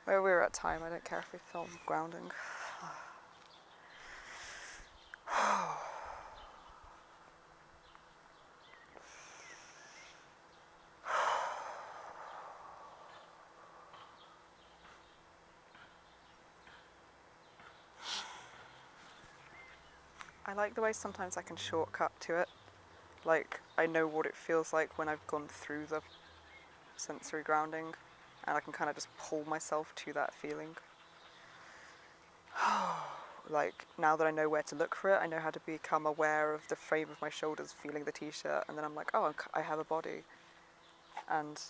Where we're at time, I don't care if we film grounding. I like the way sometimes I can shortcut to it. Like, I know what it feels like when I've gone through the sensory grounding, and I can kind of just pull myself to that feeling. Like, now that I know where to look for it, I know how to become aware of the frame of my shoulders feeling the t-shirt, and then I'm like, oh, I have a body. And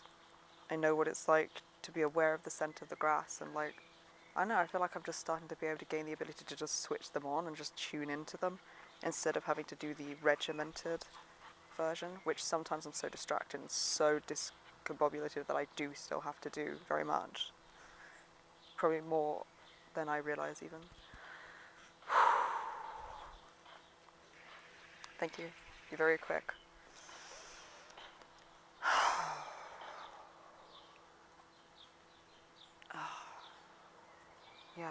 I know what it's like to be aware of the scent of the grass, and like, I don't know, I feel like I'm just starting to be able to gain the ability to just switch them on and just tune into them, instead of having to do the regimented version, which sometimes I'm so distracted and so discombobulated that I do still have to do very much. Probably more than I realise even. Thank you. You're very quick. Yeah.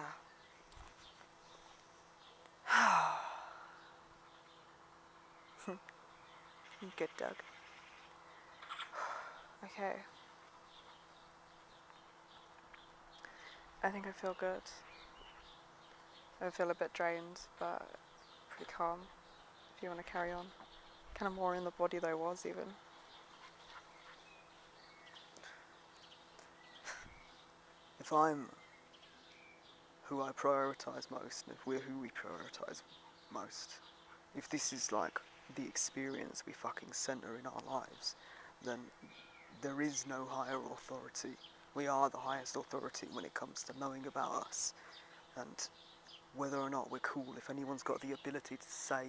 Good, Doug. Okay. I think I feel good. I feel a bit drained, but pretty calm. If you want to carry on. Kind of more in the body than I was even. If I'm who I prioritise most, and if we're who we prioritise most, if this is like the experience we fucking centre in our lives, then there is no higher authority. We are the highest authority when it comes to knowing about us, and whether or not we're cool. If anyone's got the ability to say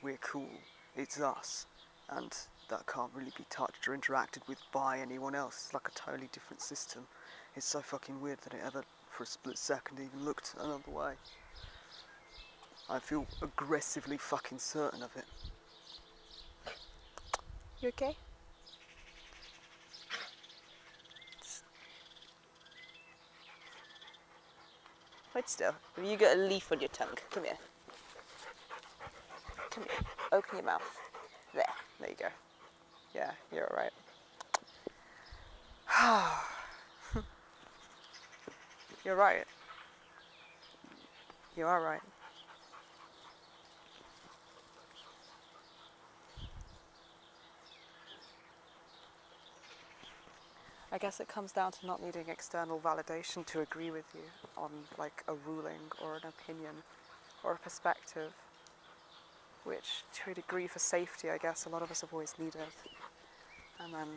we're cool, it's us, and that can't really be touched or interacted with by anyone else. It's like a totally different system. It's so fucking weird that it ever, for a split second, even looked another way. I feel aggressively fucking certain of it. You okay? Hold still. Have you got a leaf on your tongue? Come here. Come here. Open your mouth. There you go. Yeah, you're alright. You're right. You are right. I guess it comes down to not needing external validation to agree with you on like a ruling or an opinion or a perspective, which to a degree for safety, I guess a lot of us have always needed. And then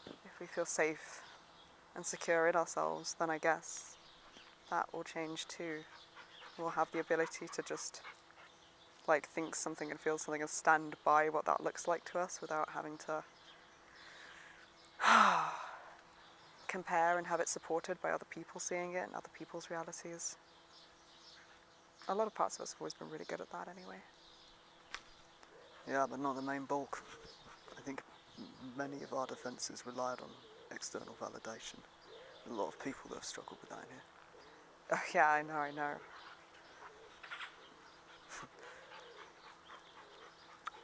if we feel safe and secure in ourselves, then I guess that will change too. We'll have the ability to just like think something and feel something and stand by what that looks like to us without having to compare and have it supported by other people seeing it and other people's realities. A lot of parts of us have always been really good at that anyway. Yeah, but not the main bulk. I think many of our defences relied on external validation. A lot of people that have struggled with that in here. Oh, yeah, I know.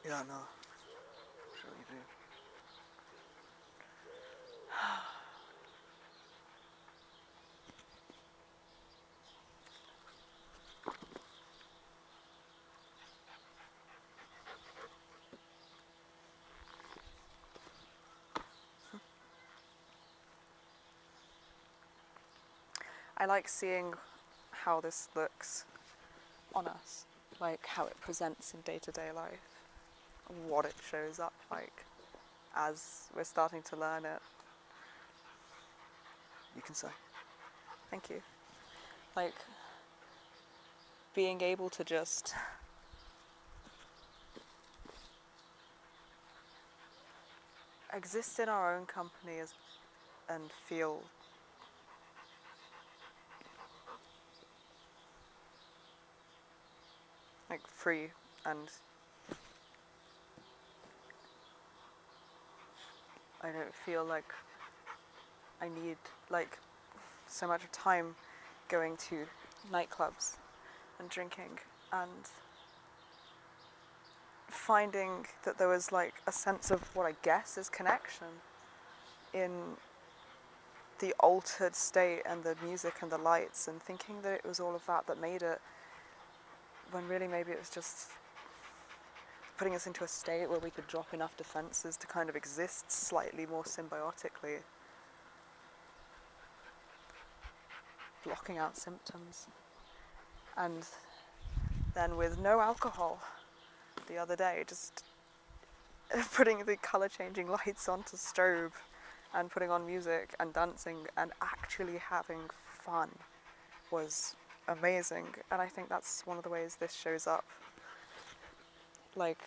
Yeah, no. Sure you do. I like seeing how this looks on us, like how it presents in day-to-day life, what it shows up like as we're starting to learn it. You can say. Thank you. Like being able to just exist in our own company and feel like free, and I don't feel like I need like so much of time going to nightclubs and drinking and finding that there was like a sense of what I guess is connection in the altered state and the music and the lights, and thinking that it was all of that that made it, when really maybe it was just putting us into a state where we could drop enough defenses to kind of exist slightly more symbiotically, blocking out symptoms. And then with no alcohol the other day, just putting the colour changing lights onto strobe and putting on music and dancing and actually having fun was amazing. And I think that's one of the ways this shows up. Like,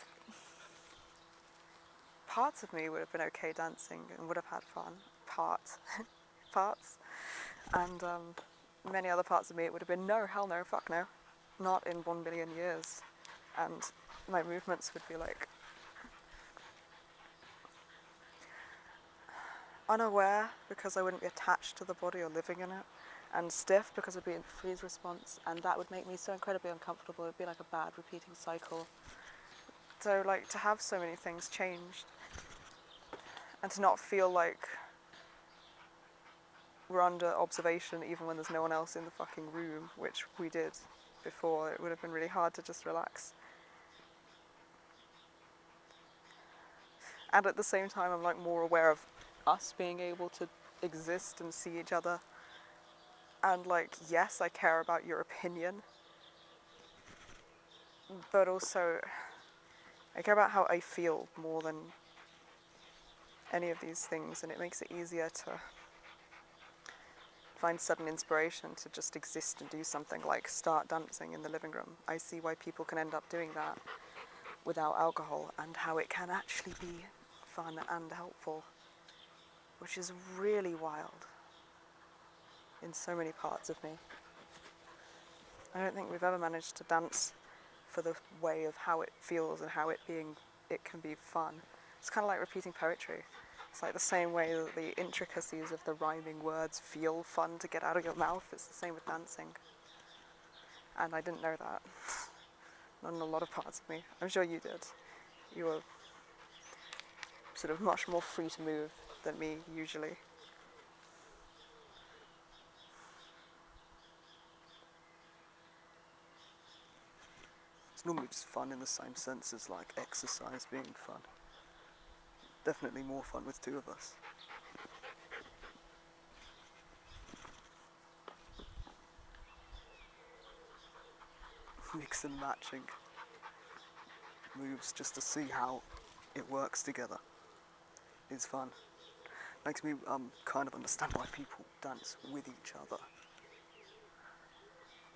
parts of me would have been okay dancing and would have had fun. Parts. And many other parts of me, it would have been no, hell no, fuck no. Not in 1 billion years. And my movements would be like unaware, because I wouldn't be attached to the body or living in it, and stiff because I'd be in freeze response, and that would make me so incredibly uncomfortable. It'd be like a bad repeating cycle. So like, to have so many things changed and to not feel like we're under observation even when there's no one else in the fucking room, which we did before, it would have been really hard to just relax. And at the same time, I'm like more aware of us being able to exist and see each other. And like, yes, I care about your opinion, but also I care about how I feel more than any of these things, and it makes it easier to find sudden inspiration to just exist and do something like start dancing in the living room. I see why people can end up doing that without alcohol, and how it can actually be fun and helpful, which is really wild in so many parts of me. I don't think we've ever managed to dance for the way of how it feels and how it can be fun. It's kind of like repeating poetry. It's like the same way that the intricacies of the rhyming words feel fun to get out of your mouth. It's the same with dancing. And I didn't know that. Not in a lot of parts of me. I'm sure you did. You were sort of much more free to move than me usually. It's normally just fun in the same sense as like exercise being fun. Definitely more fun with two of us. Mix and matching moves just to see how it works together is fun. Makes me kind of understand why people dance with each other.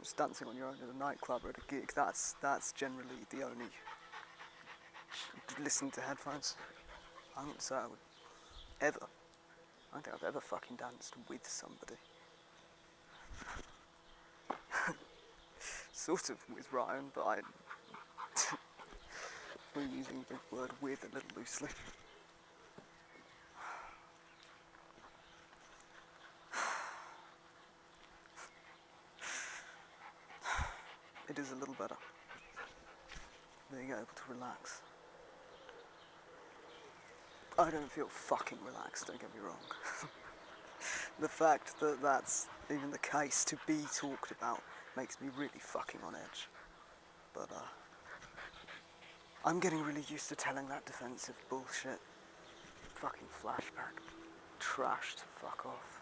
Just dancing on your own at a nightclub or at a gig, that's generally the only... Listen to headphones. I wouldn't say I would ever. I don't think I've ever fucking danced with somebody. Sort of with Ryan, but we're using the word with a little loosely. It is a little better. Being able to relax. I don't feel fucking relaxed, don't get me wrong. The fact that that's even the case to be talked about makes me really fucking on edge. But I'm getting really used to telling that defensive bullshit. Fucking flashback. Trash to fuck off.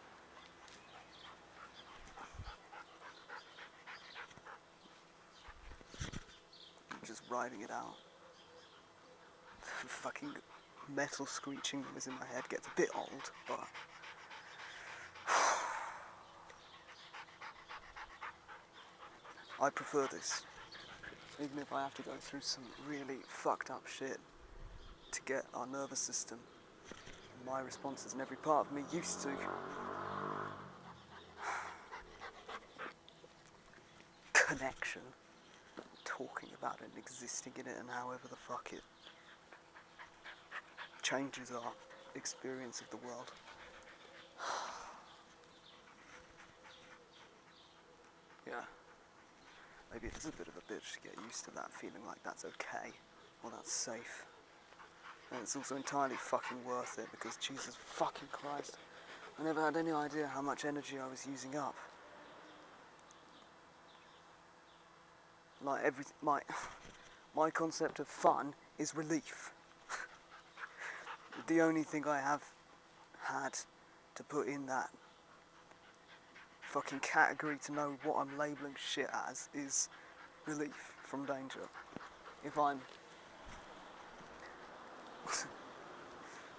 Just riding it out. Fucking metal screeching noise in my head gets a bit old, but... I prefer this. Even if I have to go through some really fucked up shit to get our nervous system and my responses and every part of me used to. Connection. Talking about it and existing in it and however the fuck it changes our experience of the world. Yeah. Maybe it is a bit of a bitch to get used to that, feeling like that's okay, or that's safe. And it's also entirely fucking worth it, because Jesus fucking Christ, I never had any idea how much energy I was using up. Like my concept of fun is relief. The only thing I have had to put in that fucking category to know what I'm labelling shit as is relief from danger. If I'm...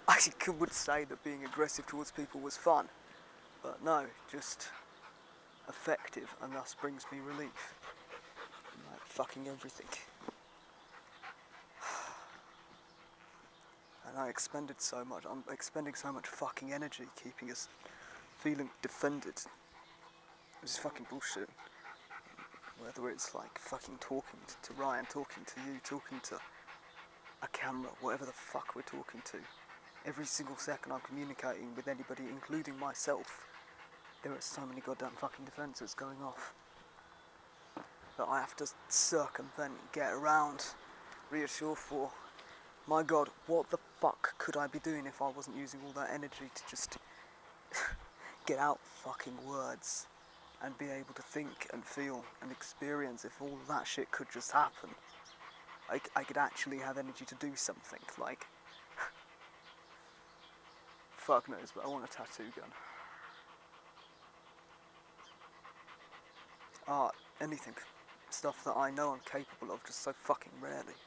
I would say that being aggressive towards people was fun, but no, just effective, and thus brings me relief. Like fucking everything. And I'm expending so much fucking energy keeping us feeling defended. Which is fucking bullshit. Whether it's like fucking talking to Ryan, talking to you, talking to a camera, whatever the fuck we're talking to. Every single second I'm communicating with anybody, including myself, there are so many goddamn fucking defences going off that I have to circumvent, get around, reassure for. My god, what the fuck could I be doing if I wasn't using all that energy to just get out fucking words and be able to think and feel and experience? If all of that shit could just happen, I could actually have energy to do something, like, fuck knows, but I want a tattoo gun. Art, anything. Stuff that I know I'm capable of just so fucking rarely.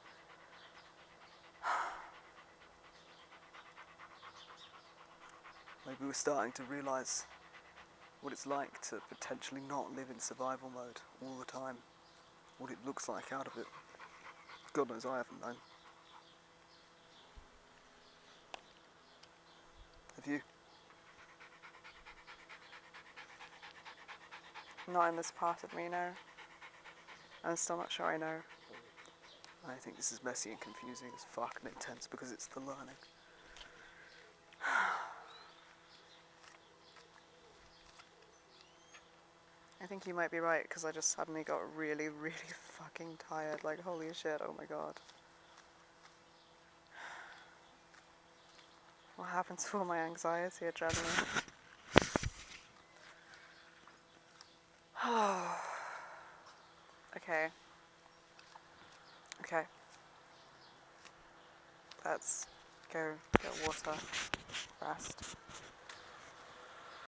Maybe we're starting to realise what it's like to potentially not live in survival mode all the time. What it looks like out of it. God knows I haven't known. Have you? Not in this part of me, no. I'm still not sure I know. I think this is messy and confusing as fuck and intense because it's the learning. I think you might be right, because I just suddenly got really, really fucking tired. Like, holy shit, oh my god. What happened to all my anxiety, adrenaline? Okay. Okay. Let's go get water. Rest.